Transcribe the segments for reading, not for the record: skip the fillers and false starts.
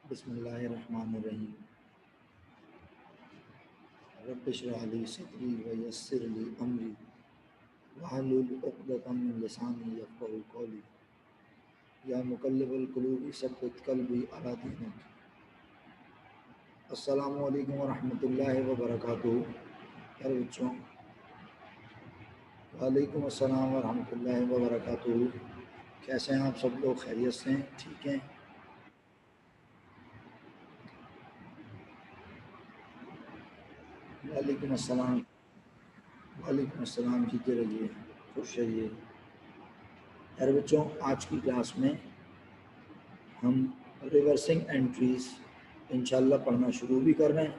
बिस्मिल्लाहिर्रहमानिर्रहीम। रब्बि इश्रह ली सदरी व यस्सिर ली अमरी वहलुल उक़दतम मिन लिसानी यफ़क़हू क़ौली। या मुक़ल्लिबल क़ुलूबि सब्बित क़ल्बी अला दीनिक। अस्सलामु अलैकुम व रहमतुल्लाहि व बरकातुहू। प्यारे बच्चों, वालेकुम अस्सलाम व रहमतुल्लाहि व बरकातुहू। कैसे हैं आप सब लोग? खैरियत से हैं? ठीक हैं? वालेकुम अस्सलाम। वालेकुम अस्सलाम। जीते रहिए, खुश रहिए। प्यारे बच्चों, आज की क्लास में हम रिवर्सिंग एंट्रीज़ इंशाल्लाह पढ़ना शुरू भी कर रहे हैं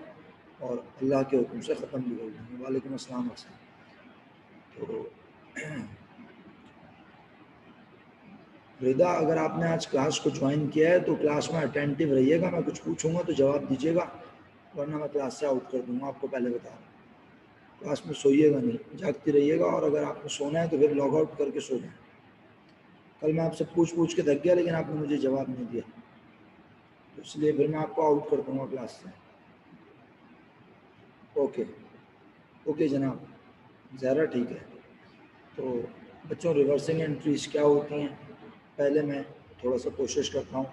और अल्लाह के हुक्म से ख़त्म भी कर देंगे। वालेकुम अस्सलाम अक्सर। तो रिदा, अगर आपने आज क्लास को ज्वाइन किया है तो क्लास में अटेंटिव रहिएगा। मैं कुछ पूछूंगा तो जवाब दीजिएगा, वरना मैं क्लास से आउट कर दूंगा। आपको पहले बता रहा हूँ, क्लास में सोइएगा नहीं, जागते रहिएगा। और अगर आपको सोना है तो फिर लॉग आउट करके सो जाए। कल मैं आपसे पूछ के थक गया, लेकिन आपने मुझे जवाब नहीं दिया, तो इसलिए फिर मैं आपको आउट कर दूंगा क्लास से। ओके ओके जनाब, ज़रा ठीक है। तो बच्चों, रिवर्सिंग एंट्रीज क्या होती हैं, पहले मैं थोड़ा सा कोशिश करता हूँ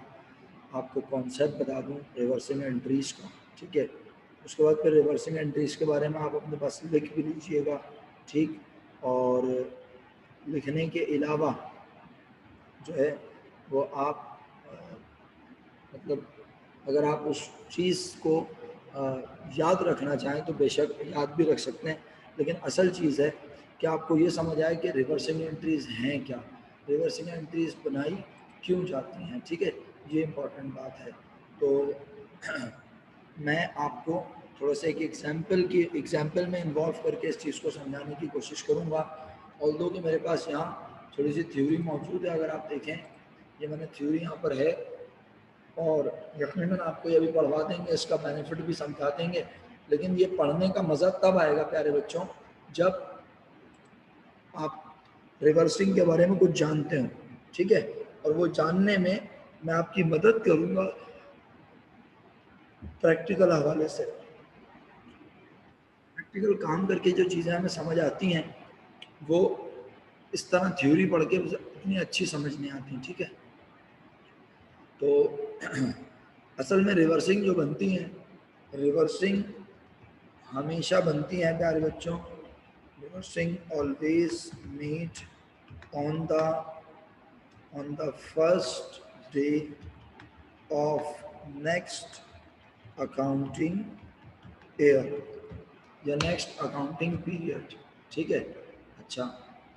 आपको कॉन्सेप्ट बता दूँ रिवर्सिंग एंट्रीज का, ठीक है। उसके बाद फिर रिवर्सिंग एंट्रीज के बारे में आप अपने पास लिख भी लीजिएगा, ठीक। और लिखने के अलावा जो है वो आप मतलब अगर आप उस चीज़ को याद रखना चाहें तो बेशक याद भी रख सकते हैं, लेकिन असल चीज़ है कि आपको ये समझ आए कि रिवर्सिंग एंट्रीज़ हैं क्या, रिवर्सिंग एंट्रीज़ बनाई क्यों जाती हैं, ठीक है। ये इम्पोर्टेंट बात है। तो मैं आपको थोड़ा सा एक एग्जाम्पल में इन्वॉल्व करके इस चीज़ को समझाने की कोशिश करूँगा। ऑल्दो कि मेरे पास यहाँ थोड़ी सी थ्योरी मौजूद है, अगर आप देखें ये मैंने थ्योरी यहाँ पर है, और यकीनन आपको ये भी पढ़वा देंगे, इसका बेनिफिट भी समझा देंगे। लेकिन ये पढ़ने का मज़ा तब आएगा प्यारे बच्चों जब आप रिवर्सिंग के बारे में कुछ जानते हो, ठीक है। और वो जानने में मैं आपकी मदद करूँगा प्रैक्टिकल हवाले से। प्रैक्टिकल काम करके जो चीज़ें हमें समझ आती हैं वो इस तरह थ्योरी पढ़ के इतनी अच्छी समझ नहीं आती, ठीक है। तो असल में रिवर्सिंग जो बनती हैं, रिवर्सिंग हमेशा बनती हैं प्यारे बच्चों, reversing always meet on the first day of next accounting year या नेक्स्ट अकाउंटिंग पीरियड, ठीक है। अच्छा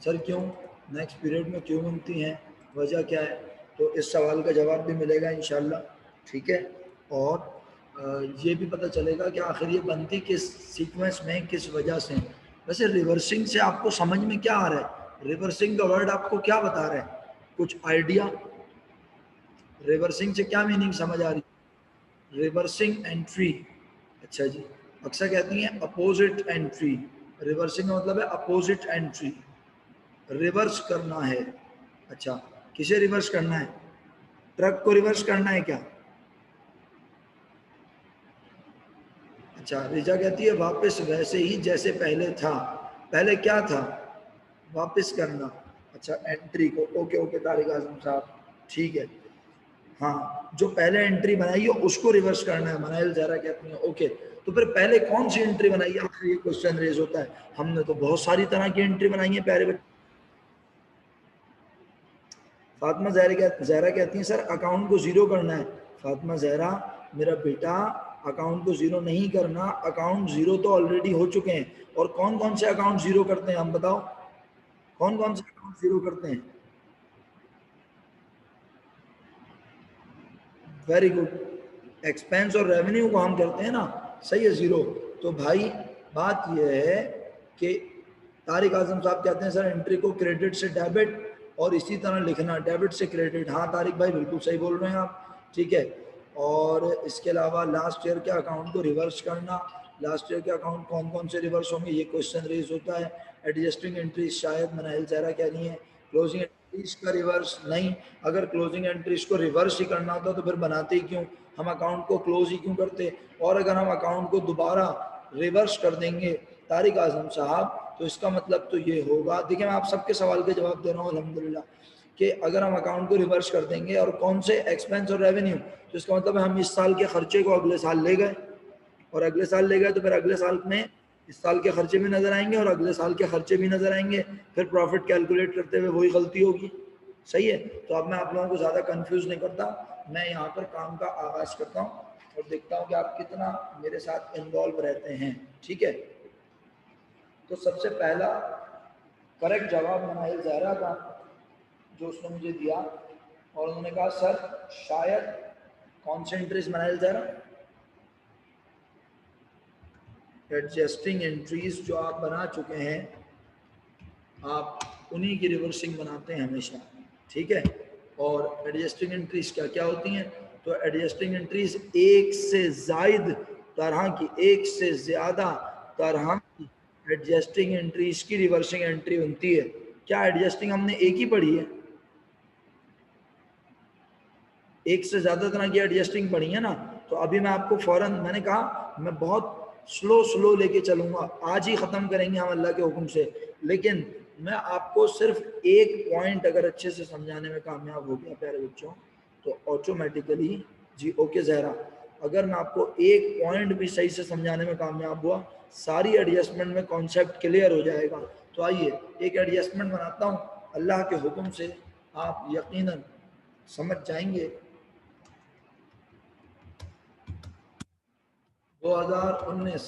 सर, क्यों नेक्स्ट पीरियड में क्यों बनती हैं, वजह क्या है? तो इस सवाल का जवाब भी मिलेगा इंशाल्लाह, ठीक है। और ये भी पता चलेगा कि आखिर ये बनती किस सीक्वेंस में, किस वजह से। वैसे रिवर्सिंग से आपको समझ में क्या आ रहा है? रिवर्सिंग का वर्ड आपको क्या बता रहा है? कुछ आइडिया? रिवर्सिंग से क्या मीनिंग समझ आ रही है? रिवर्सिंग एंट्री, अच्छा जी, अक्सर कहती हैं अपोजिट एंट्री। रिवर्सिंग का मतलब है अपोजिट एंट्री, रिवर्स करना है। अच्छा, किसे रिवर्स करना है? ट्रक को रिवर्स करना है क्या? अच्छा, रिजा कहती है वापस वैसे ही जैसे पहले था। पहले क्या था? वापस करना। अच्छा, एंट्री को, ओके ओके तारिक आजम साहब, ठीक है। हाँ, जो पहले एंट्री बनाई है उसको रिवर्स करना है, मनाइल जहरा कहती है। ओके, तो फिर पहले कौन सी एंट्री बनाई है, आखिर ये क्वेश्चन रेज होता है। हमने तो बहुत सारी तरह की एंट्री बनाई है प्यारे बच्चे। फातिमा जहरा कहती हैं सर अकाउंट को जीरो करना है। फातिमा जहरा मेरा बेटा, अकाउंट को जीरो नहीं करना, अकाउंट जीरो तो ऑलरेडी हो चुके हैं। और कौन कौन से अकाउंट जीरो करते हैं हम बताओ, कौन कौन से अकाउंट जीरो करते हैं? वेरी गुड, एक्सपेंस और रेवेन्यू को हम करते हैं ना, सही है, जीरो। तो भाई बात यह है कि तारिक आजम साहब कहते हैं सर एंट्री को क्रेडिट से डेबिट और इसी तरह लिखना, डेबिट से क्रेडिट। हाँ तारिक भाई बिल्कुल सही बोल रहे हैं आप, ठीक है। और इसके अलावा लास्ट ईयर के अकाउंट को रिवर्स करना, लास्ट ईयर के अकाउंट कौन कौन से रिवर्स होंगे ये क्वेश्चन रेज होता है। एडजस्टिंग एंट्रीज शायद मनाइल जहरा कह रही हैं, क्लोजिंग एंट्रीज का रिवर्स नहीं, अगर क्लोजिंग एंट्रीज को रिवर्स ही करना होता तो फिर बनाते ही क्यों, हम अकाउंट को क्लोज ही क्यों करते। और अगर हम अकाउंट को दोबारा रिवर्स कर देंगे तारिक आजम साहब, तो इसका मतलब तो ये होगा, देखिए मैं आप सबके सवाल के जवाब दे रहा हूँ अल्हम्दुलिल्लाह, कि अगर हम अकाउंट को रिवर्स कर देंगे और कौन से एक्सपेंस और रेवेन्यू, तो इसका मतलब है हम इस साल के खर्चे को अगले साल ले गए, और अगले साल ले गए तो फिर अगले साल में इस साल के खर्चे भी नजर आएंगे और अगले साल के खर्चे भी नजर आएंगे, फिर प्रॉफिट कैलकुलेट करते हुए वही गलती होगी। सही है, तो अब मैं आप लोगों को ज़्यादा कंफ्यूज नहीं करता, मैं यहाँ पर काम का आगाज करता हूँ और देखता हूँ कि आप कितना मेरे साथ इन्वॉल्व रहते हैं। ठीक है, तो सबसे पहला करेक्ट जवाब मनाइल जहरा का जो उसने मुझे दिया, और उन्होंने कहा सर शायद कौन से एंट्रीज मनाइल जहरा, एडजस्टिंग एंट्रीज जो आप बना चुके हैं, आप उन्हीं की रिवर्सिंग बनाते हैं हमेशा। ठीक है, और एडजस्टिंग एंट्रीज क्या क्या होती हैं, तो एडजस्टिंग एंट्रीज एक से जायद तरह की, एक से ज्यादा तरह की एडजस्टिंग एंट्रीज की रिवर्सिंग एंट्री बनती है। क्या एडजस्टिंग हमने एक ही पढ़ी है, एक से ज्यादा तरह की एडजस्टिंग पढ़ी है ना। तो अभी मैं आपको फौरन, मैंने कहा मैं बहुत स्लो लेके चलूंगा, आज ही खत्म करेंगे हम अल्लाह के हुक्म से, लेकिन मैं आपको सिर्फ एक पॉइंट अगर अच्छे से समझाने में कामयाब हो गया प्यारे बच्चों, तो ऑटोमेटिकली, जी ओके जहरा, अगर मैं आपको एक पॉइंट भी सही से समझाने में कामयाब हुआ, सारी एडजस्टमेंट में कॉन्सेप्ट क्लियर हो जाएगा। तो आइए एक एडजस्टमेंट बनाता हूँ, अल्लाह के हुक्म से आप यकीनन समझ जाएंगे। 2019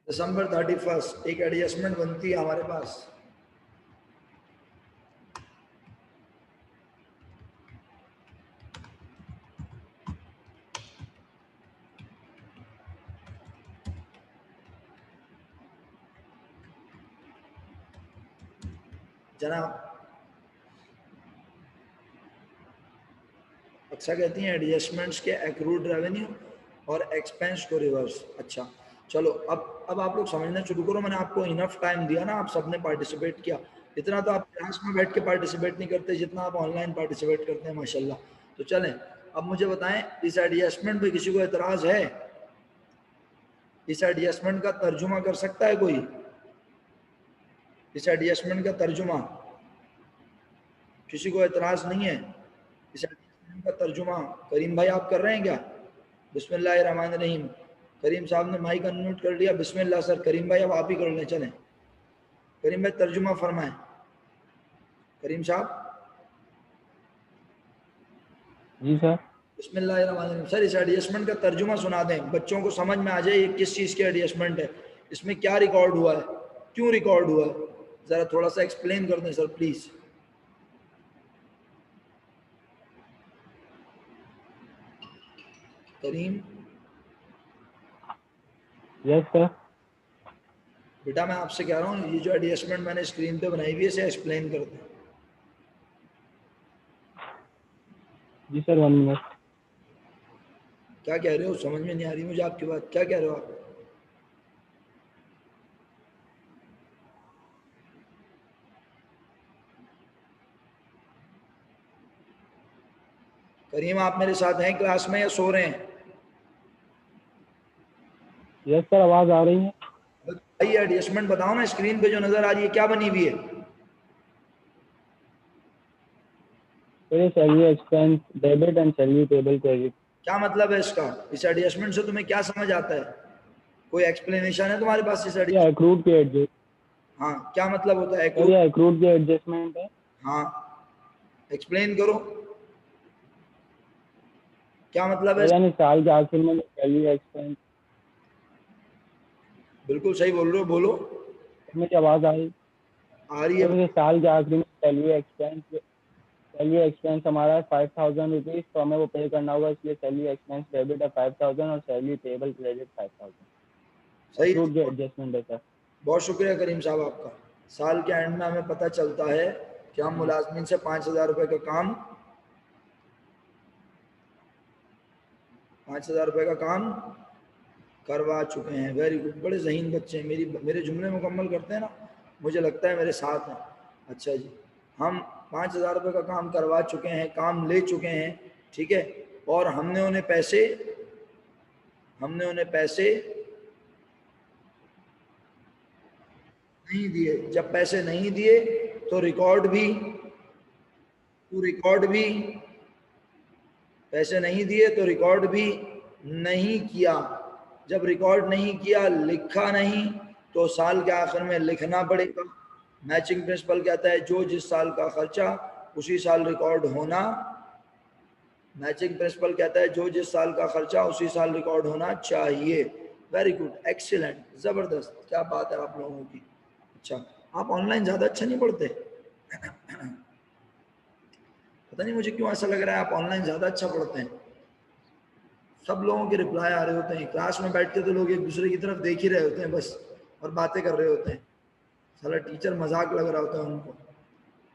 दिसंबर 31 एक एडजस्टमेंट बनती है हमारे पास। जनाब अच्छा कहती हैं एडजस्टमेंट्स के एक्रूड रेवेन्यू और एक्सपेंस को रिवर्स। अच्छा चलो, अब आप लोग समझना शुरू करो, मैंने आपको इनफ टाइम दिया ना, आप सबने पार्टिसिपेट किया, इतना तो आप क्लास में बैठ के पार्टिसिपेट नहीं करते जितना आप ऑनलाइन पार्टिसिपेट करते हैं माशाल्लाह। तो चलें, अब मुझे बताएं इस एडजस्टमेंट पे किसी को एतराज है, इस एडजस्टमेंट का तर्जुमा कर सकता है कोई, इस एडजस्टमेंट का तर्जुमा, किसी को एतराज नहीं है, इस एडजस्टमेंट का तर्जुमा करीम भाई आप कर रहे हैं क्या? बिस्मिल्लाहिर्रहमानिर्रहीम, करीम साहब ने माइक अनम्यूट कर लिया, बिस्मिल्लाह सर, करीम भाई अब आप ही कर लें, चलें करीम भाई तर्जुमा फरमाएं, करीम साहब। जी सर। बिस्मिल्लाहिर्रहमानिर्रहीम, सर इस एडजस्टमेंट का तर्जुमा सुना दें, बच्चों को समझ में आ जाए ये किस चीज़ की एडजस्टमेंट है, इसमें क्या रिकॉर्ड हुआ है, क्यों रिकॉर्ड हुआ है, ज़रा थोड़ा सा एक्सप्लेन कर दें sir please. Karim yes sir. बेटा मैं आपसे कह रहा हूँ ये जो एडजस्टमेंट मैंने स्क्रीन पे बनाई हुई है इसे एक्सप्लेन कर दें। जी सर 1 मिनट। क्या कह रहे हो, समझ में नहीं आ रही मुझे आपकी बात, क्या कह रहे हो आप? करीम आप मेरे साथ हैं क्लास में या सो रहे हैं? यस सर, आवाज आ रही है। भाई एडजस्टमेंट बताओ ना, स्क्रीन पे जो नजर आ रही है क्या बनी हुई है? Sir salary expense debit and salary payable credit. क्या मतलब है इसका, इस एडजस्टमेंट से तुम्हें क्या समझ आता है, कोई एक्सप्लेनेशन है तुम्हारे पास इस ये एडजस्टमेंट? एक्रूड के एडजस्ट हाँ क्या मतलब होता है सर, एक्रूड? ये एक्रूड के एडजस्टमेंट है। हाँ एक्सप्लेन करो, क्या मतलब है? सर यानी साल के आखिर में सैलरी एक्सपेंस। बिल्कुल सही बोल रहे हो, बोलो। मेरी आवाज आ रही? आ रही है। सर ये साल के आखिर में सैलरी एक्सपेंस हमारा 5,000 रुपीज, तो हमें वो पे करना होगा, इसलिए सैलरी एक्सपेंस डेबिट है 5,000 और सैलरी पेबल क्रेडिट 5,000। सही है, एक्रूड के एडजस्टमेंट है सर। बहुत शुक्रिया करीम साहब आपका। साल के एंड में हमें पता चलता है कि हम मुलाजमीन से 5,000 रुपये का काम, 5,000 रुपये का काम करवा चुके हैं। वेरी गुड, बड़े ज़हीन बच्चे हैं, मेरे जुमले मुकम्मल करते हैं ना, मुझे लगता है मेरे साथ हैं। अच्छा जी, हम 5,000 रुपये का काम करवा चुके हैं, काम ले चुके हैं, ठीक है, और हमने उन्हें पैसे नहीं दिए। जब पैसे नहीं दिए तो रिकॉर्ड भी पैसे नहीं दिए तो रिकॉर्ड भी नहीं किया। जब रिकॉर्ड नहीं किया, लिखा नहीं, तो साल के आखिर में लिखना पड़ेगा। मैचिंग प्रिंसिपल कहता है जो जिस साल का खर्चा उसी साल रिकॉर्ड होना। मैचिंग प्रिंसिपल कहता है जो जिस साल का खर्चा उसी साल रिकॉर्ड होना चाहिए। वेरी गुड, एक्सीलेंट, जबरदस्त, क्या बात है आप लोगों की। अच्छा, आप ऑनलाइन ज्यादा अच्छा नहीं पढ़ते? पता नहीं मुझे क्यों ऐसा लग रहा है आप ऑनलाइन ज्यादा अच्छा पढ़ते हैं। सब लोगों के रिप्लाई आ रहे होते हैं, क्लास में बैठ के तो लोग एक दूसरे की तरफ देख ही रहे होते हैं बस, और बातें कर रहे होते हैं। साला टीचर मजाक लग रहा होता है उनको।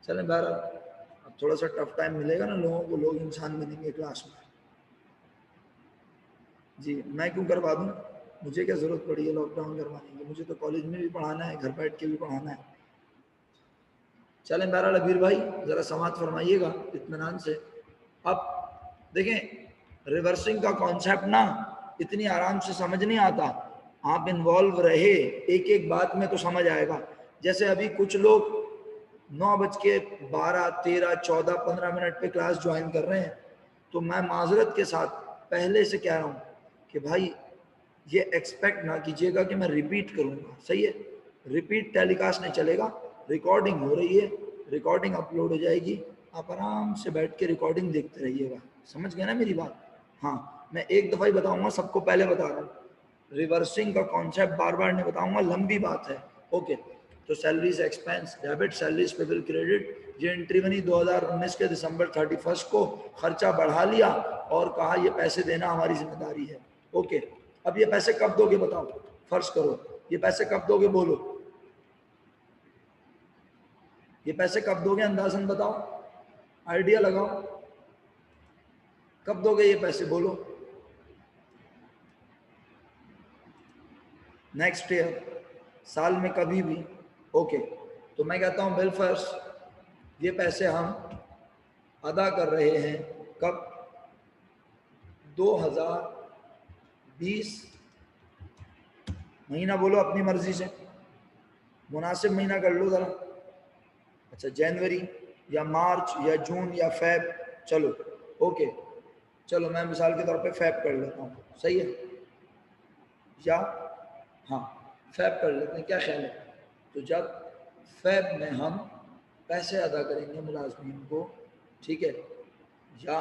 चले बहर, अब थोड़ा सा टफ टाइम मिलेगा ना लोगों को, लोग इंसान बनेंगे क्लास में। जी, मैं क्यों करवा दूँ, मुझे क्या जरूरत पड़ी है लॉकडाउन करवाने की, मुझे तो कॉलेज में भी पढ़ाना है, घर बैठ के भी पढ़ाना है। चलें बहरहाल अबीर भाई जरा समाप्त फरमाइएगा इत्मीनान से। अब देखें, रिवर्सिंग का कॉन्सेप्ट ना इतनी आराम से समझ नहीं आता, आप इन्वॉल्व रहे एक एक बात में तो समझ आएगा। जैसे अभी कुछ लोग 9:12, 13, 14, 15 मिनट पे क्लास ज्वाइन कर रहे हैं, तो मैं माजरत के साथ पहले से कह रहा हूँ कि भाई ये एक्सपेक्ट ना कीजिएगा कि मैं रिपीट करूँगा, सही है? रिपीट टेलीकास्ट नहीं चलेगा, रिकॉर्डिंग हो रही है, रिकॉर्डिंग अपलोड हो जाएगी, आप आराम से बैठ के रिकॉर्डिंग देखते रहिएगा। समझ गए ना मेरी बात? हाँ, मैं एक दफ़ा ही बताऊंगा, सबको पहले बता रहा हूँ, रिवर्सिंग का कॉन्सेप्ट बार बार नहीं बताऊंगा, लंबी बात है। ओके, तो salaries expense debit, salaries payable credit. ये एंट्री बनी 2019 के दिसंबर 31 को, खर्चा बढ़ा लिया और कहा ये पैसे देना हमारी जिम्मेदारी है। ओके, अब ये पैसे कब दोगे बताओ, फर्ज करो ये पैसे कब दोगे, बोलो ये पैसे कब दोगे, अंदाजन बताओ, आइडिया लगाओ, कब दोगे ये पैसे, बोलो। नेक्स्ट ईयर, साल में कभी भी। ओके, तो मैं कहता हूं बिल फर्स्ट ये पैसे हम अदा कर रहे हैं कब, 2020 महीना, बोलो अपनी मर्जी से, मुनासिब महीना कर लो जरा। अच्छा, जनवरी या मार्च या जून या फेब, चलो ओके, चलो मैं मिसाल के तौर पे फेब कर लेता हूँ, सही है? या हाँ, फेब कर लेते हैं, क्या ख्याल है? तो जब फेब में हम पैसे अदा करेंगे मुलाजमीन को, ठीक है, या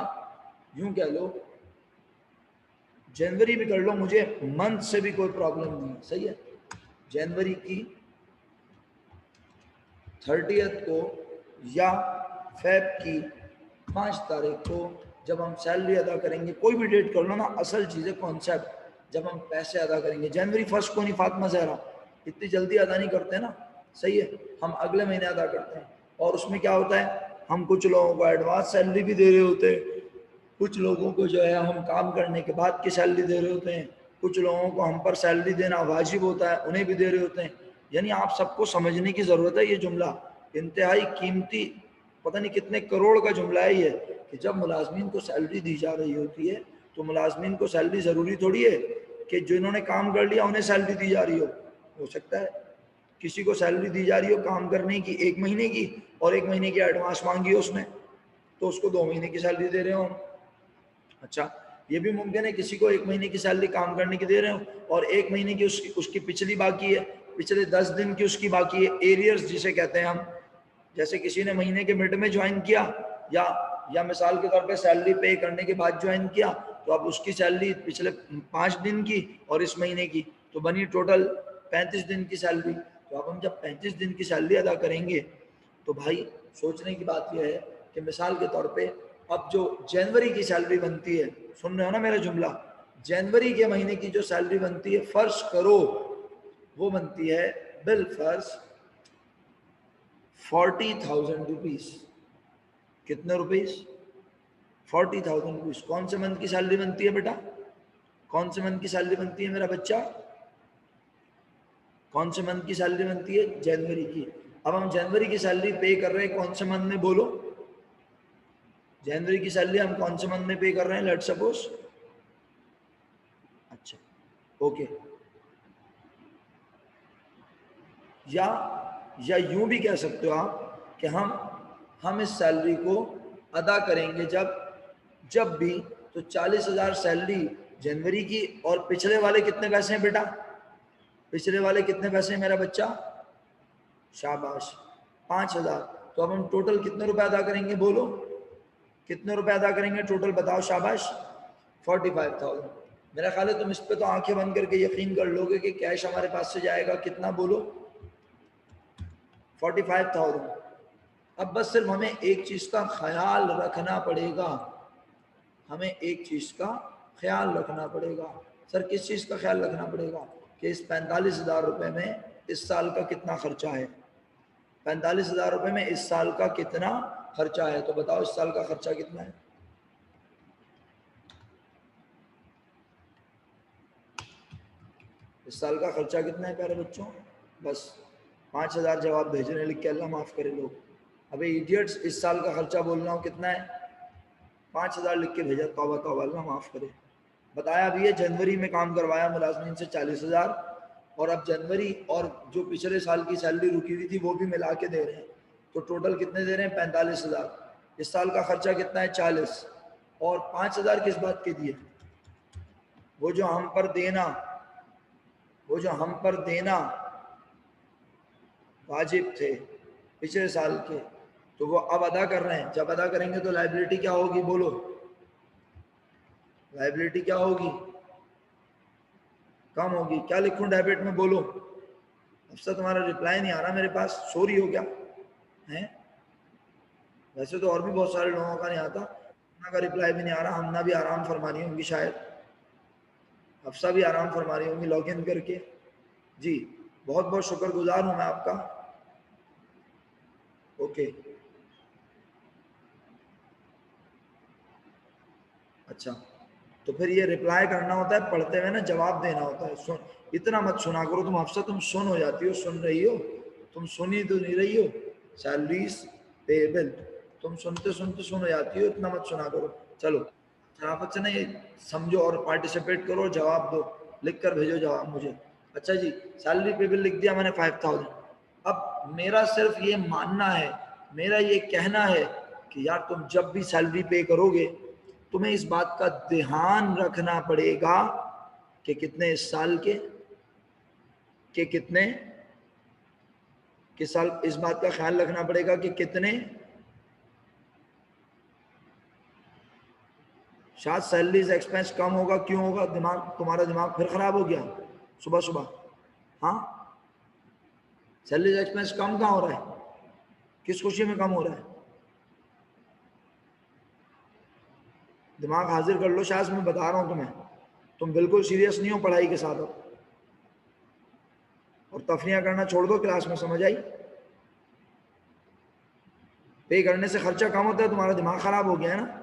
यूं कह लो जनवरी भी कर लो, मुझे मंथ से भी कोई प्रॉब्लम नहीं है, सही है? जनवरी की 30th को या फेब की 5 तारीख को जब हम सैलरी अदा करेंगे, कोई भी डेट कर लो ना, असल चीज़ है कॉन्सेप्ट, जब हम पैसे अदा करेंगे। जनवरी 1 को नहीं फातिमा ज़हरा, इतनी जल्दी अदा नहीं करते ना, सही है? हम अगले महीने अदा करते हैं। और उसमें क्या होता है, हम कुछ लोगों को एडवांस सैलरी भी दे रहे होते हैं, कुछ लोगों को जो है हम काम करने के बाद की सैलरी दे रहे होते हैं, कुछ लोगों को हम पर सैलरी देना वाजिब होता है, उन्हें भी दे रहे होते हैं। यानी आप सबको समझने की ज़रूरत है, ये जुमला इंतहाई कीमती, पता नहीं कितने करोड़ का जुमला है ये, कि जब मुलाजमीन को सैलरी दी जा रही होती है तो मुलाजमीन को सैलरी ज़रूरी थोड़ी है कि जिन्होंने काम कर लिया उन्हें सैलरी दी जा रही हो सकता है किसी को सैलरी दी जा रही हो काम करने की 1 महीने की, और 1 महीने की एडवांस मांगी है उसने, तो उसको 2 महीने की सैलरी दे रहे हो हम। अच्छा, ये भी मुमकिन है किसी को 1 महीने की सैलरी काम करने की दे रहे हो और 1 महीने की उसकी पिछली बाकी है, पिछले 10 दिन की उसकी बाकी है, एरियर्स जिसे कहते हैं हम। जैसे किसी ने महीने के मिड में ज्वाइन किया या मिसाल के तौर पे सैलरी पे करने के बाद ज्वाइन किया, तो अब उसकी सैलरी पिछले 5 दिन की और इस महीने की तो बनी टोटल 35 दिन की सैलरी। तो अब हम जब 35 दिन की सैलरी अदा करेंगे तो भाई सोचने की बात यह है कि मिसाल के तौर पे अब जो जनवरी की सैलरी बनती है, सुन रहे हो ना मेरा जुमला, जनवरी के महीने की जो सैलरी बनती है फर्ज करो वो बनती है बिल फर्ज 40,000 रुपीज। कितने रुपीज? 40,000 रुपीज। कौन से मंथ की सैलरी बनती है बेटा? कौन से मंथ की सैलरी बनती है मेरा बच्चा? कौन से मंथ की सैलरी बनती है? जनवरी की। अब हम जनवरी की सैलरी पे कर रहे हैं कौन से मंथ में, बोलो? जनवरी की सैलरी हम कौन से मंथ में पे कर रहे हैं, लेट सपोज। अच्छा, ओके। या यूं भी कह सकते हो आप कि हम इस सैलरी को अदा करेंगे जब भी, तो 40,000 सैलरी जनवरी की, और पिछले वाले कितने पैसे हैं बेटा, पिछले वाले कितने पैसे हैं मेरा बच्चा, शाबाश 5,000। तो अब हम टोटल कितने रुपए अदा करेंगे, बोलो कितने रुपए अदा करेंगे टोटल, बताओ शाबाश, 45,000। मेरा ख्याल है तुम इस पे तो आंखें बंद करके यकीन कर लोगे कि कैश हमारे पास से जाएगा कितना, बोलो 45,000। अब बस सिर्फ हमें एक चीज का ख्याल रखना पड़ेगा, हमें एक चीज का ख्याल रखना पड़ेगा। सर किस चीज का ख्याल रखना पड़ेगा, कि इस 45,000 रुपए में इस साल का कितना खर्चा है, 45,000 रुपए में इस साल का कितना खर्चा है। तो बताओ इस साल का खर्चा कितना है, इस साल का खर्चा कितना है प्यारे बच्चों, बस 5,000 जवाब भेज रहे हैं लिख के, अल्लाह माफ करे लोग। अबे इडियट्स, इस साल का खर्चा बोल रहा हूँ कितना है, 5,000 लिख के भेजा, तौबा तौबा अल्लाह माफ करे। बताया भी है जनवरी में काम करवाया मुलाजमीन से 40,000, और अब जनवरी और जो पिछले साल की सैलरी रुकी हुई थी वो भी मिला के दे रहे हैं, तो टोटल कितने दे रहे हैं, 45,000। इस साल का खर्चा कितना है, 40, और 5,000 किस बात के दिए, वो जो हम पर देना, वो जो हम पर देना वाजिब थे पिछले साल के, तो वो अब अदा कर रहे हैं। जब अदा करेंगे तो लायबिलिटी क्या होगी, बोलो लायबिलिटी क्या होगी, कम होगी। क्या लिखूं डेबिट में, बोलो। अब से तुम्हारा रिप्लाई नहीं आ रहा मेरे पास, सॉरी हो गया है, वैसे तो और भी बहुत सारे लोगों का नहीं आता, अन्ना का रिप्लाई भी नहीं आ रहा, हमना भी आराम फरमा रही होंगी शायद, हफ्सा भी आराम फरमा रही होंगी लॉग इन करके। जी बहुत बहुत शुक्रगुजार हूं मैं आपका। ओके अच्छा, तो फिर ये रिप्लाई करना होता है, पढ़ते हुए ना जवाब देना होता है। सुन, इतना मत सुना करो तुम, अफसर तुम सुन हो जाती हो, सुन रही हो तुम, सुनी तो नहीं रही हो, सैलरीज पेबल, तुम सुनते सुनते सुन हो जाती हो, इतना मत सुना करो। चलो शराफत से ना ये समझो और पार्टिसिपेट करो, जवाब दो, लिख कर भेजो जवाब मुझे। अच्छा जी, सैलरी पेबल लिख दिया मैंने 5,000। अब मेरा सिर्फ ये मानना है, मेरा ये कहना है कि यार तुम जब भी सैलरी पे करोगे, तुम्हें इस बात का ध्यान रखना पड़ेगा कि कितने इस साल के कितने, किस साल, इस बात का ख्याल रखना पड़ेगा कि कितने, शायद सैलरीज एक्सपेंस कम होगा, क्यों होगा, दिमाग तुम्हारा दिमाग फिर खराब हो गया सुबह सुबह, हाँ सैलरीज एक्सपेंस कम कहाँ हो रहा है, किस खुशी में कम हो रहा है, दिमाग हाजिर कर लो। शायद मैं बता रहा हूं तुम्हें, तुम बिल्कुल सीरियस नहीं हो पढ़ाई के साथ अब, और तफरियां करना छोड़ दो क्लास में, समझ आई। पे करने से खर्चा कम होता है, तुम्हारा दिमाग खराब हो गया है ना।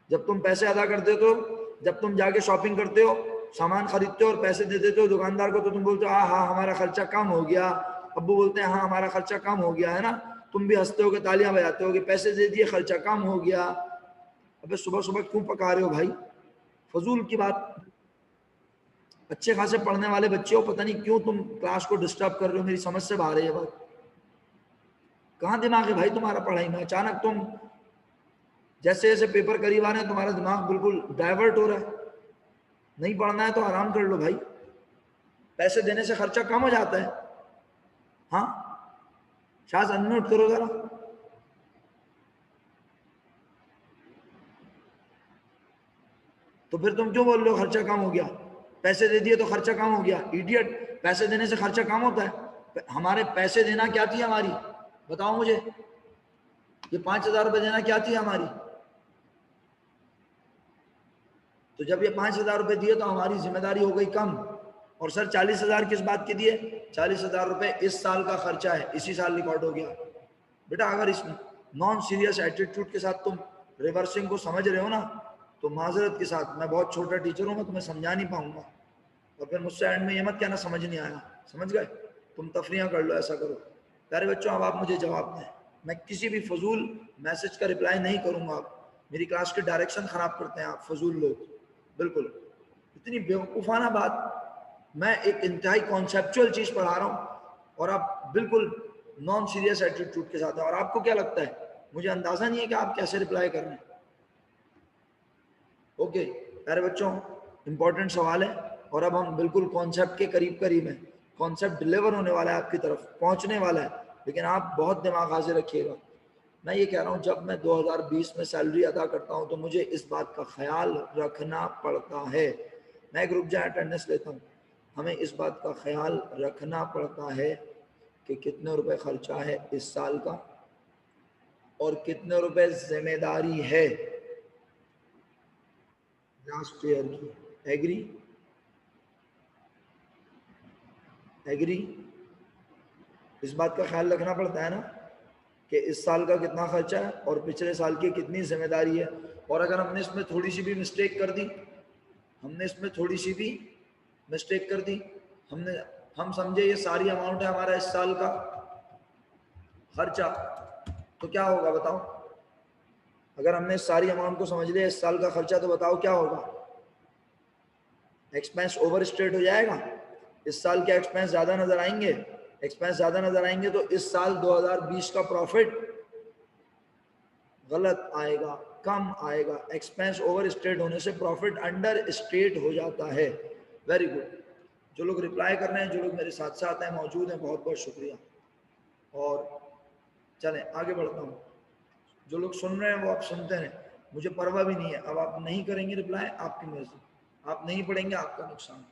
जब तुम पैसे अदा करते हो, तो जब तुम जाके शॉपिंग करते हो, सामान खरीदते हो और पैसे दे देते हो दुकानदार को, तो तुम बोलते हो हाँ हाँ हमारा खर्चा कम हो गया, अब्बू बोलते हैं हाँ हमारा खर्चा कम हो गया, है ना। तुम भी हंसते हो, तालियां बजाते हो कि पैसे दे दिए खर्चा कम हो गया। अबे सुबह सुबह क्यों पका रहे हो भाई, फजूल की बात। अच्छे खासे पढ़ने वाले बच्चे हो, पता नहीं क्यों तुम क्लास को डिस्टर्ब कर रहे हो, मेरी समझ से बाहर है ये बात। कहाँ दिमाग है भाई तुम्हारा पढ़ाई में, अचानक तुम जैसे जैसे पेपर करीब आ रहे हैं तुम्हारा दिमाग बिल्कुल डाइवर्ट हो रहा है। नहीं पढ़ना है तो आराम कर लो भाई, पैसे देने से खर्चा कम हो जाता है। हाँ शायद अनम्यूट करो जरा। तो फिर तुम क्यों बोल रहे हो खर्चा कम हो गया, पैसे दे दिए तो खर्चा कम हो गया, इडियट। पैसे देने से खर्चा कम होता है, हमारे पैसे देना क्या थी हमारी, बताओ मुझे, ये 5,000 रुपए देना क्या थी हमारी। तो जब ये 5,000 रुपए दिए तो हमारी जिम्मेदारी हो गई कम। और सर 40,000 किस बात के दिए, 40,000 रुपए इस साल का खर्चा है, इसी साल रिकॉर्ड हो गया। बेटा अगर इस नॉन सीरियस एटीट्यूड के साथ तुम रिवर्सिंग को समझ रहे हो ना, तो माजरत के साथ, मैं बहुत छोटा टीचर हूँ, मैं तुम्हें समझा नहीं पाऊंगा, और फिर मुझसे एंड में ये मत कहना समझ नहीं आया, समझ गए। तुम तफरियाँ कर लो, ऐसा करो। प्यारे बच्चों अब आप मुझे जवाब दें, मैं किसी भी फजूल मैसेज का रिप्लाई नहीं करूंगा। मेरी क्लास के डायरेक्शन खराब करते हैं आप फजूल लोग, बिल्कुल इतनी बेवकूफ़ाना बात। मैं एक इंतहाई कॉन्सेप्चुअल चीज़ पढ़ा रहा हूँ और आप बिल्कुल नॉन सीरियस एटीट्यूड के साथ हैं। और आपको क्या लगता है, मुझे अंदाज़ा नहीं है कि आप कैसे रिप्लाई कर रहे हैं। ओके प्यारे बच्चों, इंपॉर्टेंट सवाल है और अब हम बिल्कुल कॉन्सेप्ट के करीब करीब हैं। कॉन्सेप्ट डिलीवर होने वाला है, आपकी तरफ पहुंचने वाला है, लेकिन आप बहुत दिमाग हाजिर रखिएगा। मैं ये कह रहा हूँ, जब मैं 2020 में सैलरी अदा करता हूँ तो मुझे इस बात का ख्याल रखना पड़ता है। मैं एक रुक जाए अटेंडेंस लेता हूँ। हमें इस बात का ख्याल रखना पड़ता है कि कितने रुपए खर्चा है इस साल का और कितने रुपए जिम्मेदारी है लास्ट ईयर की। एग्री? एग्री? इस बात का ख्याल रखना पड़ता है ना कि इस साल का कितना खर्चा है और पिछले साल की कितनी जिम्मेदारी है। और अगर हमने इसमें थोड़ी सी भी मिस्टेक कर दी, हमने इसमें थोड़ी सी भी मिस्टेक कर दी, हम समझे ये सारी अमाउंट है हमारा इस साल का खर्चा, तो क्या होगा बताओ? अगर हमने सारी अमाउंट को समझ लिया इस साल का खर्चा, तो बताओ क्या होगा? एक्सपेंस ओवर स्टेट हो जाएगा। इस साल के एक्सपेंस ज्यादा नजर आएंगे। एक्सपेंस ज्यादा नजर आएंगे तो इस साल 2020 का प्रॉफिट गलत आएगा, कम आएगा। एक्सपेंस ओवर स्टेट होने से प्रॉफिट अंडर स्टेट हो जाता है। Very good. जो लोग रिप्लाई कर रहे हैं, जो लोग मेरे साथ साथ हैं, मौजूद हैं, बहुत बहुत शुक्रिया। और चलें आगे बढ़ता हूँ। जो लोग सुन रहे हैं वो आप सुनते रहें, मुझे परवाह भी नहीं है। अब आप नहीं करेंगे रिप्लाई, आपकी मर्जी। आप नहीं पढ़ेंगे, आपका नुकसान।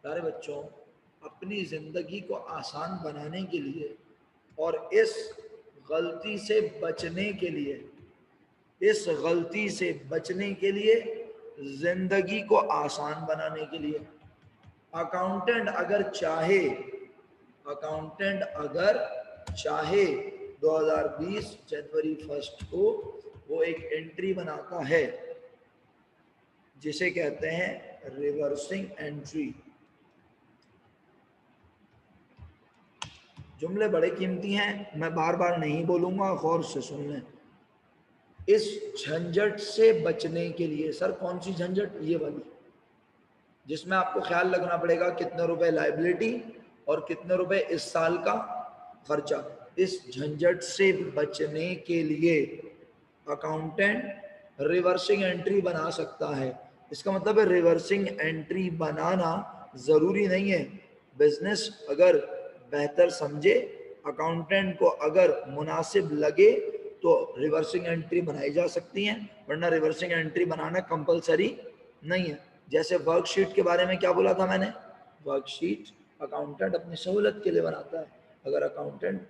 प्यारे बच्चों, अपनी ज़िंदगी को आसान बनाने के लिए और इस गलती से बचने के लिए, इस गलती से बचने के लिए, ज़िंदगी को आसान बनाने के लिए, अकाउंटेंट अगर चाहे, अकाउंटेंट अगर चाहे 2020 जनवरी 1 को वो एक एंट्री बनाता है जिसे कहते हैं रिवर्सिंग एंट्री। जुमले बड़े कीमती हैं, मैं बार बार नहीं बोलूंगा, गौर से सुन लें। इस झंझट से बचने के लिए, सर कौन सी झंझट? ये वाली, जिसमें आपको ख्याल रखना पड़ेगा कितने रुपए लायबिलिटी और कितने रुपए इस साल का खर्चा। इस झंझट से बचने के लिए अकाउंटेंट रिवर्सिंग एंट्री बना सकता है। इसका मतलब है रिवर्सिंग एंट्री बनाना जरूरी नहीं है। बिजनेस अगर बेहतर समझे, अकाउंटेंट को अगर मुनासिब लगे तो रिवर्सिंग एंट्री बनाई जा सकती है, वरना रिवर्सिंग एंट्री बनाना कंपलसरी नहीं है। जैसे वर्कशीट के बारे में क्या बोला था मैंने? वर्कशीट अकाउंटेंट अपनी सहूलत के लिए बनाता है। अगर अकाउंटेंट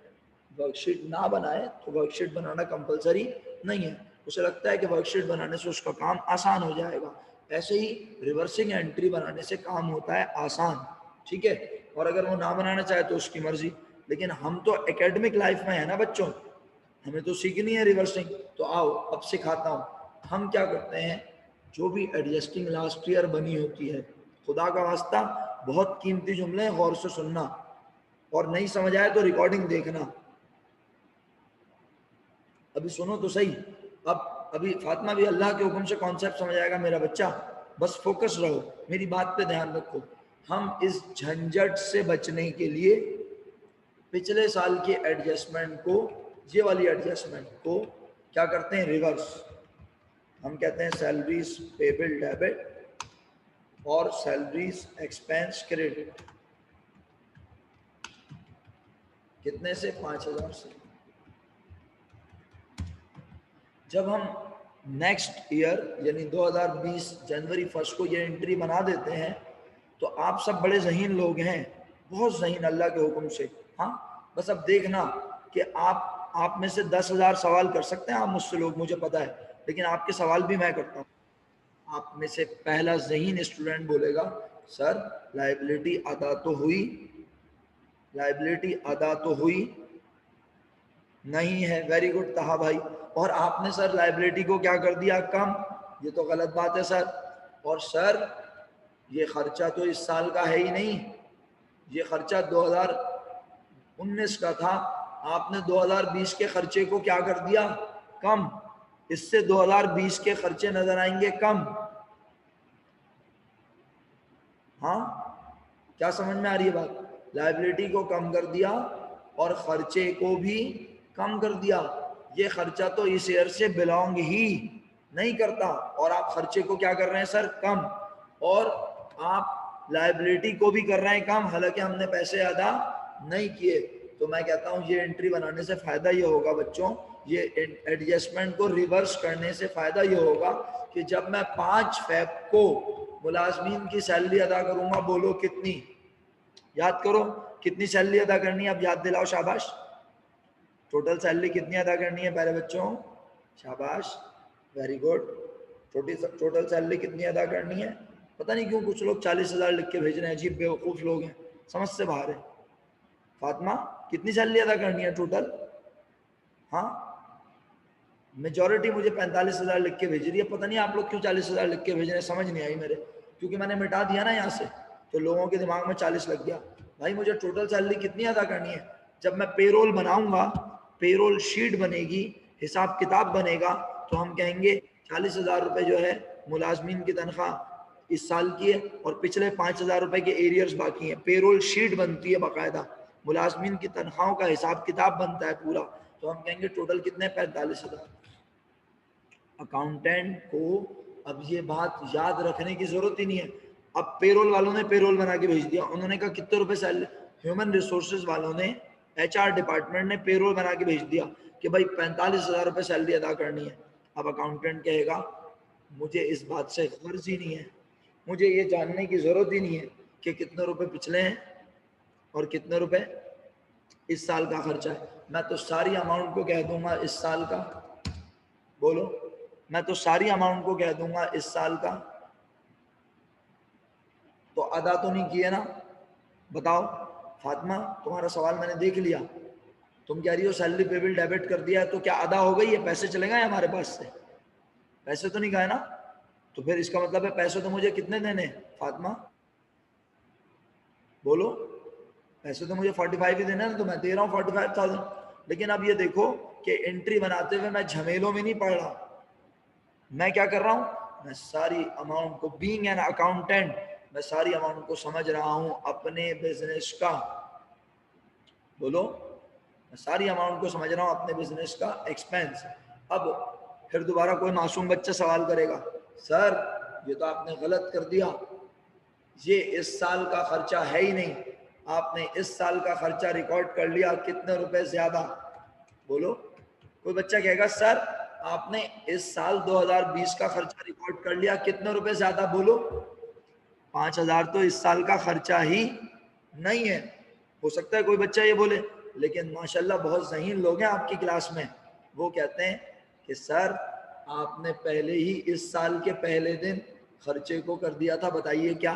वर्कशीट ना बनाए तो वर्कशीट बनाना कंपलसरी नहीं है। उसे लगता है कि वर्कशीट बनाने से उसका काम आसान हो जाएगा। ऐसे ही रिवर्सिंग एंट्री बनाने से काम होता है आसान, ठीक है। और अगर वो ना बनाना चाहे तो उसकी मर्जी। लेकिन हम तो एकेडमिक लाइफ में है ना बच्चों, हमें तो सीखनी है रिवर्सिंग। तो आओ अब सिखाता हूँ। हम क्या करते हैं, जो भी एडजस्टिंग लास्ट ईयर बनी होती है, खुदा का वास्ता बहुत कीमती जुमले हैं, गौर से सुनना, और नहीं समझ आए तो रिकॉर्डिंग देखना। अभी सुनो तो सही। अब अभी फातिमा भी अल्लाह के हुक्म से कॉन्सेप्ट समझ आएगा मेरा बच्चा, बस फोकस रहो, मेरी बात पे ध्यान रखो। हम इस झंझट से बचने के लिए पिछले साल की एडजस्टमेंट को, ये वाली एडजस्टमेंट को क्या करते हैं? रिवर्स। हम कहते हैं सैलरीज पेबल डेबिट और सैलरीज एक्सपेंस क्रेडिट। कितने से? 5,000 से। जब हम नेक्स्ट ईयर यानी 2020 जनवरी 1 को ये एंट्री बना देते हैं तो आप सब बड़े ज़हीन लोग हैं, बहुत ज़हीन अल्लाह के हुक्म से। हाँ, बस अब देखना कि आप में से 10,000 सवाल कर सकते हैं आप मुझसे लोग, मुझे पता है, लेकिन आपके सवाल भी मैं करता हूँ। आप में से पहला ज़हीन स्टूडेंट बोलेगा, सर लाइबिलिटी अदा तो हुई, लाइबिलिटी अदा तो हुई नहीं है। वेरी गुड तहा भाई। और आपने सर लाइबिलिटी को क्या कर दिया? कम। ये तो गलत बात है सर। और सर ये खर्चा तो इस साल का है ही नहीं, ये खर्चा 2019 का था, आपने 2020 के खर्चे को क्या कर दिया? कम। इससे 2020 के खर्चे नजर आएंगे कम। हाँ, क्या समझ में आ रही है बात? लायबिलिटी को कम कर दिया और खर्चे को भी कम कर दिया। ये खर्चा तो इस ईयर से बिलोंग ही नहीं करता और आप खर्चे को क्या कर रहे हैं सर? कम। और आप लायबिलिटी को भी कर रहे हैं कम, हालांकि हमने पैसे अदा नहीं किए। तो मैं कहता हूं ये एंट्री बनाने से फायदा ये होगा बच्चों, ये एडजस्टमेंट को रिवर्स करने से फायदा ये होगा कि जब मैं 5 फेब को मुलाजमीन की सैलरी अदा करूंगा, बोलो कितनी? याद करो कितनी सैलरी अदा करनी है, अब याद दिलाओ, शाबाश। टोटल सैलरी कितनी अदा करनी है पहले बच्चों? शाबाश, वेरी गुड। टोटल सैलरी कितनी अदा करनी है? पता नहीं क्यों कुछ लोग 40,000 लिख के भेज रहे हैं, अजीब बेवकूफ लोग हैं, समझ से बाहर है। फातिमा, कितनी सैलरी अदा करनी है टोटल? हाँ, मेजॉरिटी मुझे 45,000 लिख के भेज रही है, पता नहीं आप लोग क्यों 40,000 लिख के भेज रहे हैं, समझ नहीं आई मेरे, क्योंकि मैंने मिटा दिया ना यहाँ से, तो लोगों के दिमाग में 40 लग गया। भाई मुझे टोटल सैलरी कितनी अदा करनी है? जब मैं पेरोल बनाऊंगा, पेरोल शीट बनेगी, हिसाब किताब बनेगा, तो हम कहेंगे 40,000 रुपये जो है मुलाजमीन की तनख्वाह इस साल की है और पिछले 5,000 रुपये के एरियर्स बाकी हैं। पेरोल शीट बनती है बाकायदा, मुलाजमीन की तनख्वाहों का हिसाब किताब बनता है पूरा, तो हम कहेंगे टोटल कितने? 45,000। अकाउंटेंट को अब ये बात याद रखने की जरूरत ही नहीं है। अब पेरोल वालों ने पेरोल बना के भेज दिया, उन्होंने कहा कितने रुपए सैलरी, ह्यूमन रिसोर्सेज वालों ने, एचआर डिपार्टमेंट ने पेरोल बना के भेज दिया कि भाई 45,000 रुपये सैलरी अदा करनी है। अब अकाउंटेंट कहेगा मुझे इस बात से गर्ज ही नहीं है, मुझे ये जानने की जरूरत ही नहीं है कि कितने रुपए पिछले हैं और कितने रुपए इस साल का खर्चा है। मैं तो सारी अमाउंट को कह दूंगा इस साल का, बोलो, मैं तो सारी अमाउंट को कह दूंगा इस साल का, तो अदा तो नहीं किए ना? बताओ फातिमा, तुम्हारा सवाल मैंने देख लिया, तुम कह रही हो सैलरी पेबल डेबिट कर दिया, तो क्या अदा हो गई है? पैसे चले गए हमारे पास से? पैसे तो नहीं गए ना? तो फिर इसका मतलब है पैसे तो मुझे कितने देने फातिमा? बोलो, पैसे तो मुझे 45 ही देना है, तो मैं दे रहा हूँ 45,000। लेकिन अब ये देखो कि एंट्री बनाते हुए मैं झमेलों में नहीं पड़ रहा, मैं क्या कर रहा हूं? मैं सारी अमाउंट को, बीइंग एन अकाउंटेंट, मैं सारी अमाउंट को समझ रहा हूं अपने बिजनेस का। बोलो, मैं सारी अमाउंट को समझ रहा हूं अपने बिजनेस का एक्सपेंस। अब फिर दोबारा कोई मासूम बच्चा सवाल करेगा, सर ये तो आपने गलत कर दिया, ये इस साल का खर्चा है ही नहीं, आपने इस साल का खर्चा रिकॉर्ड कर लिया कितने रुपए ज्यादा। बोलो, कोई बच्चा कहेगा सर आपने इस साल 2020 का खर्चा रिकॉर्ड कर लिया कितने रुपए ज्यादा। बोलो, 5,000 तो इस साल का खर्चा ही नहीं है। हो सकता है कोई बच्चा ये बोले, लेकिन माशाल्लाह बहुत ज़हीन लोग हैं आपकी क्लास में, वो कहते हैं कि सर आपने पहले ही इस साल के पहले दिन खर्चे को कर दिया था, बताइए क्या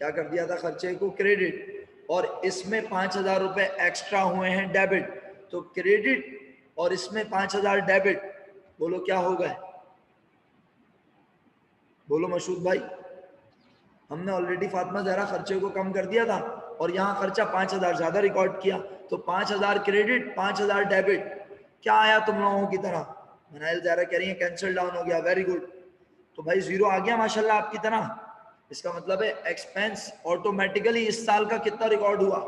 क्या कर दिया था? खर्चे को क्रेडिट, और इसमें 5,000 रुपए एक्स्ट्रा हुए हैं डेबिट, तो क्रेडिट और इसमें 5,000 डेबिट, बोलो क्या हो गए? बोलो मशहूद भाई, हमने ऑलरेडी फातिमा जहरा खर्चे को कम कर दिया था और यहाँ खर्चा 5,000 ज्यादा रिकॉर्ड किया, तो 5,000 क्रेडिट 5,000 डेबिट, क्या आया तुम लोगों की तरह? मनाइल जहरा कह रही है कैंसिल डाउन हो गया, वेरी गुड। तो भाई जीरो आ गया माशाल्लाह आपकी तरह, इसका मतलब है एक्सपेंस ऑटोमेटिकली इस साल का कितना रिकॉर्ड हुआ।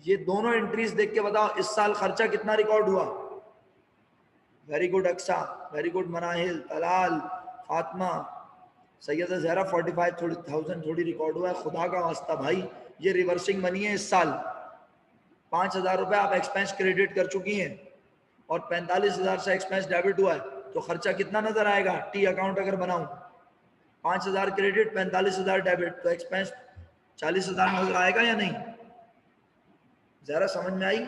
ये दोनों एंट्रीज देख के बताओ इस साल खर्चा कितना रिकॉर्ड हुआ। Very good Aqsa, very good Manahil, Talal, Fatima, Syed Zahra 45,000 थोड़ी रिकॉर्ड हुआ है, खुदा का वास्ता भाई ये रिवर्सिंग मनी है। इस साल 5,000 रुपए आप एक्सपेंस क्रेडिट कर चुकी हैं और 45,000 से एक्सपेंस डेबिट हुआ है, तो खर्चा कितना नजर आएगा? टी अकाउंट अगर बनाऊं, 5,000 क्रेडिट 45,000 डेबिट, तो एक्सपेंस 40,000 नजर आएगा या नहीं? जरा समझ में आई?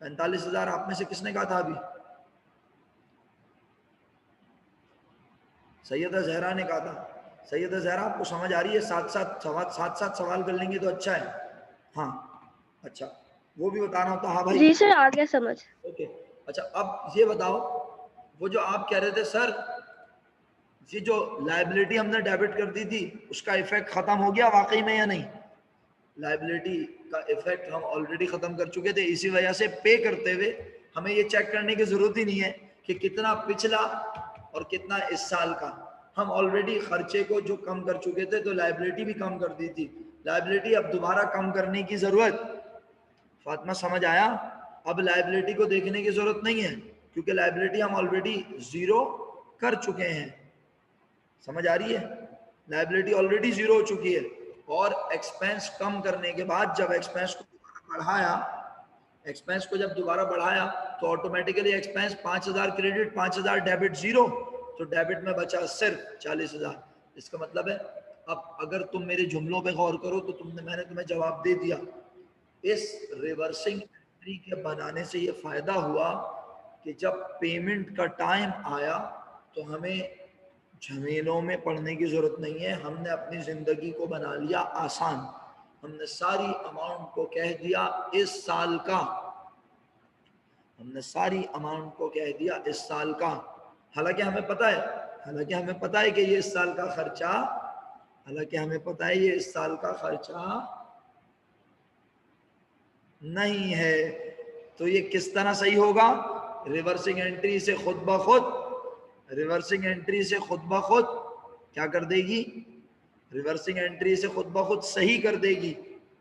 45,000 आप में से किसने कहा था अभी? सैयदा जहरा ने कहा था। सैयदा जहरा आपको समझ आ रही है? साथ साथ सवाल कर लेंगे तो अच्छा है। हाँ अच्छा, वो भी बताना होता। हाँ भाई जी सर, आ गया समझ। ओके। अच्छा अब ये बताओ, वो जो आप कह रहे थे सर ये जो लाइबिलिटी हमने डेबिट कर दी थी उसका इफेक्ट खत्म हो गया वाकई में या नहीं? लाइबिलिटी का इफेक्ट हम ऑलरेडी खत्म कर चुके थे, इसी वजह से पे करते हुए हमें ये चेक करने की जरूरत ही नहीं है कि कितना पिछला और कितना इस साल का। हम ऑलरेडी खर्चे को जो कम कर चुके थे, तो लायबिलिटी भी कम कर दी थी। लायबिलिटी अब दोबारा कम करने की जरूरत, फातिमा समझ आया? अब लायबिलिटी को देखने की जरूरत नहीं है, क्योंकि लायबिलिटी हम ऑलरेडी जीरो कर चुके हैं। समझ आ रही है? लायबिलिटी ऑलरेडी जीरो हो चुकी है। और एक्सपेंस कम करने के बाद जब एक्सपेंस को दोबारा बढ़ाया, एक्सपेंस को जब दोबारा बढ़ाया तो automatically expense 5000 credit 5000 debit zero, तो डेबिट में बचा सिर्फ 40000। इसका मतलब है, अब अगर तुम मेरे जुमलों पे गौर करो तो मैंने तुम्हें जवाब दे दिया। इस रिवर्सिंग एंट्री के बनाने से ये फायदा हुआ कि जब पेमेंट का टाइम आया तो हमें झमेलों में पड़ने की जरूरत नहीं है। हमने अपनी जिंदगी को बना लिया आसान। हमने सारी अमाउंट को कह दिया इस साल का, हमने सारी अमाउंट को कह दिया इस साल का। हालांकि हमें पता है, हालांकि हमें पता है कि ये इस साल का खर्चा, हालांकि हमें पता है ये इस साल का खर्चा नहीं है। तो ये किस तरह सही होगा? रिवर्सिंग एंट्री से खुद ब खुद, रिवर्सिंग एंट्री से खुद ब खुद क्या कर देगी? रिवर्सिंग एंट्री से खुद ब खुद सही कर देगी,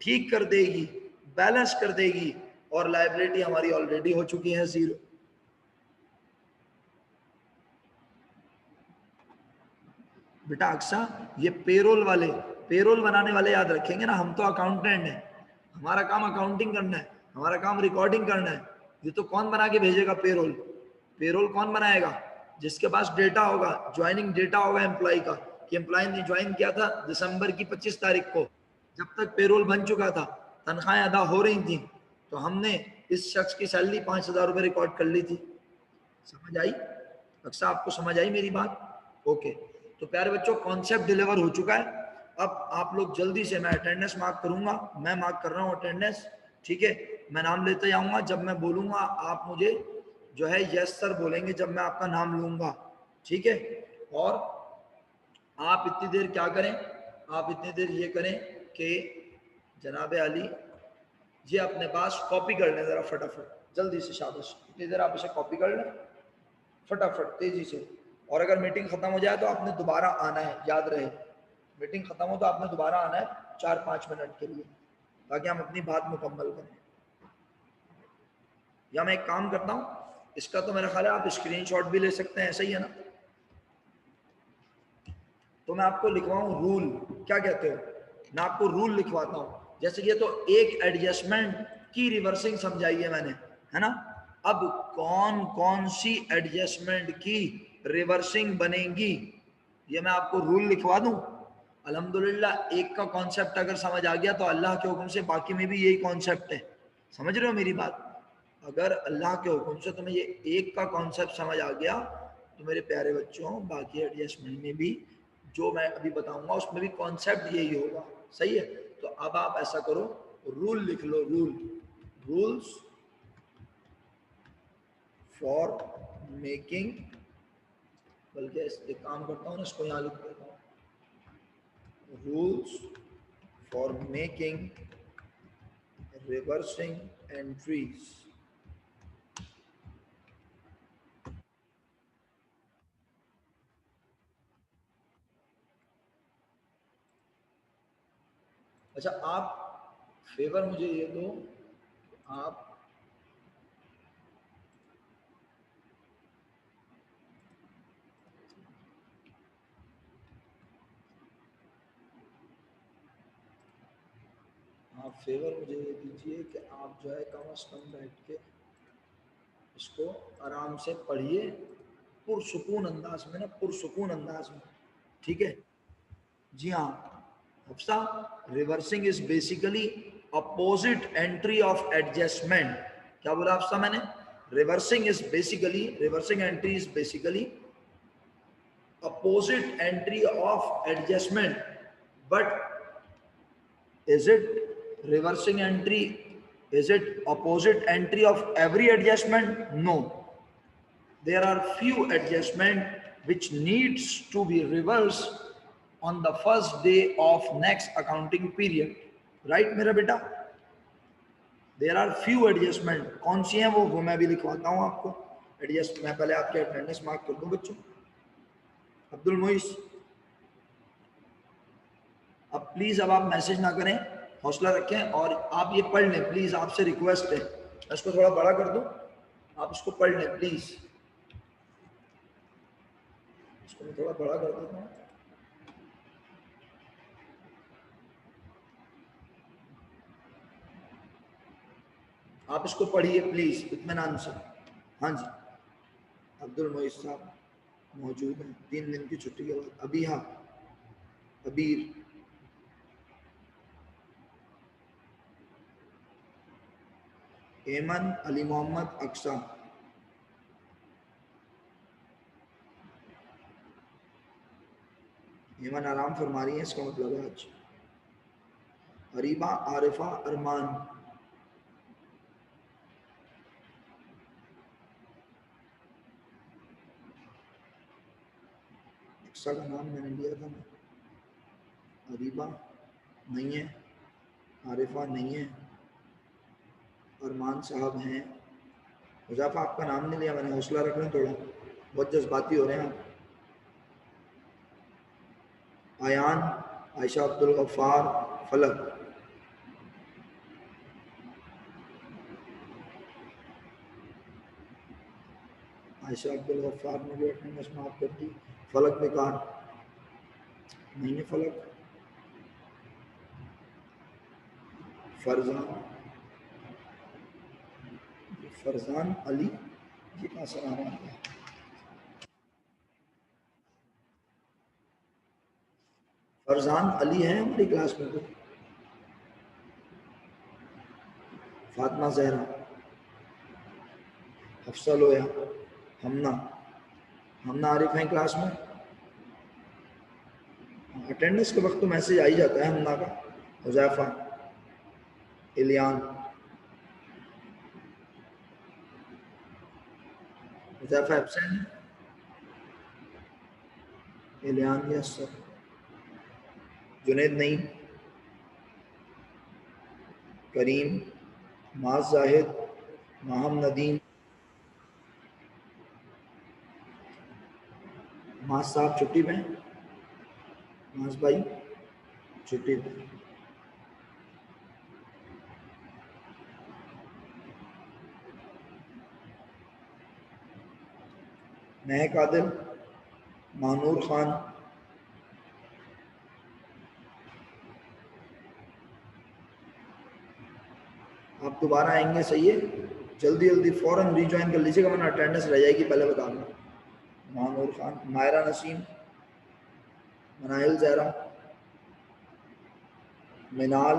ठीक कर देगी, बैलेंस कर देगी। और लायबिलिटी हमारी ऑलरेडी हो चुकी है जीरो। बेटा अक्सा, ये पेरोल वाले, पेरोल बनाने वाले याद रखेंगे ना, हम तो अकाउंटेंट हैं, हमारा काम अकाउंटिंग करना है, हमारा काम रिकॉर्डिंग करना है। ये तो कौन बना के भेजेगा पेरोल? पेरोल कौन बनाएगा? जिसके पास डेटा होगा, ज्वाइनिंग डेटा होगा एम्प्लॉय का, कि एम्प्लॉय ने ज्वाइन किया था दिसंबर की 25 तारीख को, जब तक पेरोल बन चुका था, तनख्वाहें अदा हो रही थी, तो हमने इस शख्स की सैलरी 5000 रुपये रिकॉर्ड कर ली थी। समझ आई अक्सा? आपको समझ आई मेरी बात? ओके। तो प्यारे बच्चों, कॉन्सेप्ट डिलीवर हो चुका है। अब आप लोग जल्दी से, मैं अटेंडेंस मार्क करूंगा, मैं मार्क कर रहा हूँ अटेंडेंस, ठीक है? मैं नाम लेते जाऊंगा, जब मैं बोलूंगा आप मुझे जो है यस सर बोलेंगे जब मैं आपका नाम लूंगा, ठीक है? और आप इतनी देर क्या करें, आप इतनी देर ये करें कि जनाब अली ये अपने पास कॉपी कर लें जरा फटाफट, जल्दी से, शाबाश। इतनी देर आप इसे कॉपी कर लें फटाफट, तेजी से। और अगर मीटिंग खत्म हो जाए तो आपने दोबारा आना है, याद रहे, मीटिंग खत्म हो तो आपने दोबारा आना है 4-5 मिनट के लिए, ताकि हम अपनी बात मुकम्मल करें। या मैं एक काम करता हूं, इसका तो मेरा ख्याल है आप स्क्रीनशॉट भी ले सकते हैं, ऐसा ही है ना? तो मैं आपको लिखवाऊं रूल, क्या कहते हो? मैं आपको रूल लिखवाता हूं। जैसे ये तो एक एडजस्टमेंट की रिवर्सिंग समझाई है मैंने, है ना? अब कौन कौन सी एडजस्टमेंट की रिवर्सिंग बनेगी, ये मैं आपको रूल लिखवा दूं। अल्हम्दुलिल्लाह, एक का कॉन्सेप्ट अगर समझ आ गया तो अल्लाह के हुक्म से बाकी में भी यही कॉन्सेप्ट है। समझ रहे हो मेरी बात? अगर अल्लाह के हुक्म से तुम्हें ये एक का कॉन्सेप्ट समझ आ गया तो मेरे प्यारे बच्चों, बाकी एडजस्टमेंट में भी जो मैं अभी बताऊंगा उसमें भी कॉन्सेप्ट यही होगा। सही है? तो अब आप ऐसा करो, रूल लिख लो, रूल, रूल्स फॉर मेकिंग, बल्कि एक काम करता हूँ ना, इसको यहाँ लिख देता हूँ, rules for making reversing entries. अच्छा, आप फेवर मुझे ये दो, आप फेवर मुझे ये दीजिए कि आप जो है कम से कम बैठ के इसको आराम से पढ़िए, पुरसुकून अंदाज में ना, पुरसुकून अंदाज में, ठीक है? जी हाँ Hafsa, reversing is basically opposite entry of adjustment. क्या बोला हफ्सा मैंने? Reversing is basically, reversing entry is basically opposite entry of adjustment. But is it reversing entry, is it opposite entry of every adjustment? No, there are few adjustment which needs to be reversed on the first day of next accounting period, right मेरा बेटा? There are few adjustment, कौन सी हैं वो मैं भी लिखवाता हूँ आपको adjust. मैं पहले आपके अटेंडेंस मार्क कर दूं बच्चों। अब्दुल मोइस, अब प्लीज अब आप मैसेज ना करें, हौसला रखें और आप ये पढ़ लें प्लीज, आपसे रिक्वेस्ट है। मैं इसको थोड़ा बड़ा कर दूं, आप इसको पढ़ लें प्लीज। इसको मैं थोड़ा बड़ा कर देता हूँ। आप इसको पढ़िए प्लीज इत्मीनान से। हाँ जी, अब्दुल मोइस साहब मौजूद हैं 3 दिन की छुट्टी के बाद। अबीहा, अबीर, एमन, अली मोहम्मद, अक्सा, एमन आराम फरमा रही है, इसका मतलब है आज। अरीबा, आरिफा, अरमान, अक्सा का नाम मैंने लिया था ना। अरीबा नहीं है, आरिफा नहीं है, अरमान साहब हैं। हुज़ैफा आपका नाम नहीं लिया मैंने, हौसला रख लें थोड़ा, बहुत जज्बाती हो रहे हैं आप। आयान, आयशा अब्दुल गफ्फार, फलक, आयशा अब्दुल गफ्फार ने भी अटेंडेंस माफ कर दी। फलक बेकार नहीं है, फलक। फरजान, फरजान अली, ये कहाँ से आ रहा है? फरजान अली है हमारी क्लास में तो। फातिमा जहरा, हफ्सा लोया, हमना, हमना आरिफ हैं क्लास में। अटेंडेंस के वक्त तो मैसेज आ ही जाता है हमना का। Huzaifa, Iliyan, Huzaifa absent, Iliyan yes sir, Junaid नहीं, करीम, माज जाहिद, माहम नदीम, माज साहब छुट्टी पे, माज भाई छुट्टी पे। महक आदिल, मानूर खान, आप दोबारा आएंगे सही है, जल्दी जल्दी फौरन रीज्वाइन कर लीजिएगा वरना अटेंडेंस रह जाएगी, पहले बता दूँ। मानूर खान, मायरा नसीम, मनाइल जहरा, मिनाल,